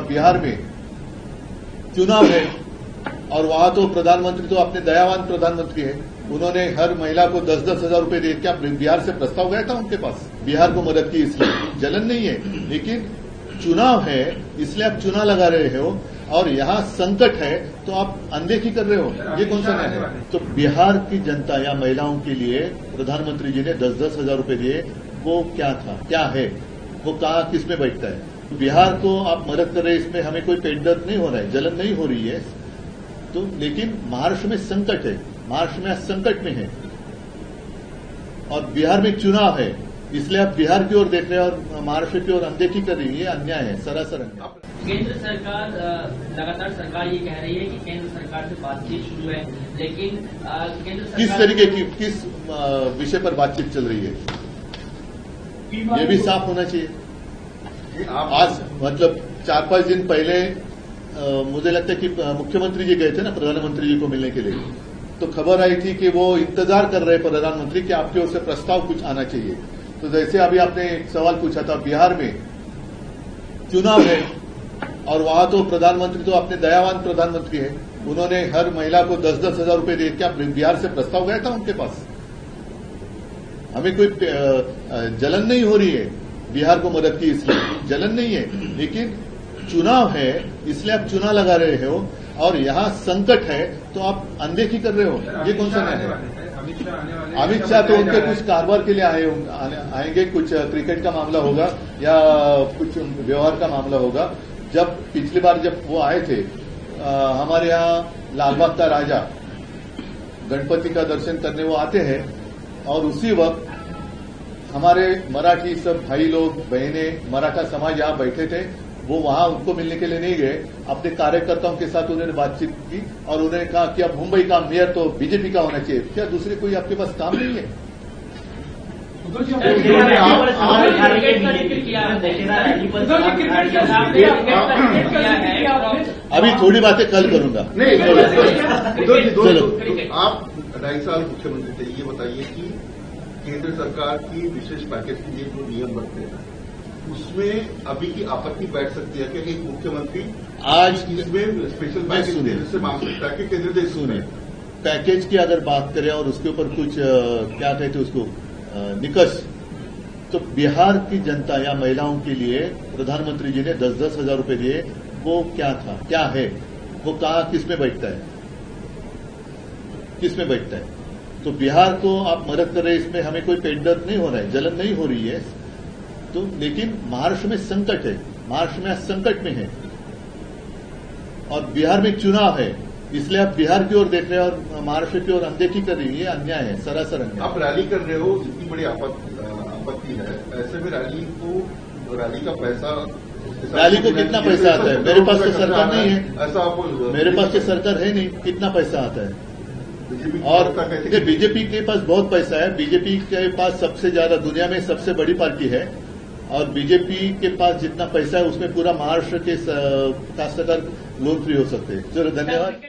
बिहार में चुनाव है और वहां तो प्रधानमंत्री तो अपने दयावान प्रधानमंत्री है, उन्होंने हर महिला को 10-10 हजार रुपए दे। क्या बिहार से प्रस्ताव गया था उनके पास? बिहार को मदद की, इसलिए जलन नहीं है, लेकिन चुनाव है इसलिए आप चुनाव लगा रहे हो और यहाँ संकट है तो आप अनदेखी कर रहे हो। ये कौन सा न्याय है? तो बिहार की जनता या महिलाओं के लिए प्रधानमंत्री जी ने 10-10 हजार रुपए दिए, वो क्या था, क्या है, वो कहाँ किस में बैठता है? बिहार को आप मदद कर रहे हैं, इसमें हमें कोई पेट दर्द नहीं हो रहा है, जलन नहीं हो रही है। तो लेकिन महाराष्ट्र में संकट है, महाराष्ट्र में आज संकट में है और बिहार में चुनाव है, इसलिए आप बिहार की ओर देख रहे हैं और महाराष्ट्र की ओर अनदेखी कर रही है। ये अन्याय है, सरासर अन्याय। केंद्र सरकार लगातार सरकार ये कह रही है कि केंद्र सरकार से बातचीत शुरू है, लेकिन केंद्र सरकार किस तरीके की, किस विषय पर बातचीत चल रही है, ये भी साफ होना चाहिए। आज मतलब 4-5 दिन पहले मुझे लगता है कि मुख्यमंत्री जी गए थे ना प्रधानमंत्री जी को मिलने के लिए, तो खबर आई थी कि वो इंतजार कर रहे प्रधानमंत्री कि आपकी ओर से प्रस्ताव कुछ आना चाहिए। तो जैसे अभी आपने एक सवाल पूछा था, बिहार में चुनाव है और वहां तो प्रधानमंत्री तो अपने दयावान प्रधानमंत्री है, उन्होंने हर महिला को 10-10 हजार रुपए दे। क्या बिहार से प्रस्ताव गया था उनके पास? हमें कोई जलन नहीं हो रही है बिहार को मदद की, इसलिए जलन नहीं है, लेकिन चुनाव है इसलिए आप चुनाव लगा रहे हो और यहाँ संकट है तो आप अनदेखी कर रहे हो। ये कौन सा न्याय है? अमित शाह तो उनके कुछ कारोबार के लिए आएंगे, कुछ क्रिकेट का मामला होगा या कुछ व्यवहार का मामला होगा। जब पिछली बार जब वो आए थे हमारे यहाँ लालबाग का राजा गणपति का दर्शन करने वो आते हैं और उसी वक्त हमारे मराठी सब भाई लोग, बहनें, मराठा समाज यहाँ बैठे थे, वो वहां उनको मिलने के लिए नहीं गए। अपने कार्यकर्ताओं के साथ उन्होंने बातचीत की और उन्होंने कहा कि अब मुंबई का मेयर तो बीजेपी का होना चाहिए। क्या दूसरे कोई आपके पास काम नहीं है? अभी थोड़ी बातें कल करूंगा। चलो, आप 2.5 साल मुख्यमंत्री थे, ये बताइए कि केंद्र सरकार की विशेष पैकेज के लिए जो नियम बनते हैं उसमें अभी की आपत्ति बैठ सकती है कि एक मुख्यमंत्री आज इसमें स्पेशल पैकेज देने से मांग सकता है कि केंद्र देश सुने पैकेज की अगर बात करें और उसके ऊपर कुछ क्या कहते उसको निकष, तो बिहार की जनता या महिलाओं के लिए प्रधानमंत्री जी ने 10-10 हजार रुपए दिए, वो क्या था, क्या है, वो कहाँ किस में बैठता है, किस में बैठता है? तो बिहार को आप मदद कर रहे हैं, इसमें हमें कोई पेट दर्द नहीं हो रहा है, जलन नहीं हो रही है। तो लेकिन महाराष्ट्र में संकट है, महाराष्ट्र में आज संकट में है और बिहार में चुनाव है, इसलिए आप बिहार की ओर देख रहे हैं और महाराष्ट्र की ओर अनदेखी कर रही है। ये अन्याय है, सरासर अन्याय। आप रैली कर रहे हो, इतनी बड़ी आपत्ति है, ऐसे में रैली का पैसा, रैली को कितना पैसा आता है? मेरे पास तो सरकार नहीं है, ऐसा आप मेरे पास तो सरकार है नहीं, कितना पैसा आता है? और बीजेपी के पास बहुत पैसा है, बीजेपी के पास सबसे ज्यादा दुनिया में सबसे बड़ी पार्टी है और बीजेपी के पास जितना पैसा है उसमें पूरा महाराष्ट्र के काश्तकार लोन फ्री हो सकते हैं। चलो, धन्यवाद।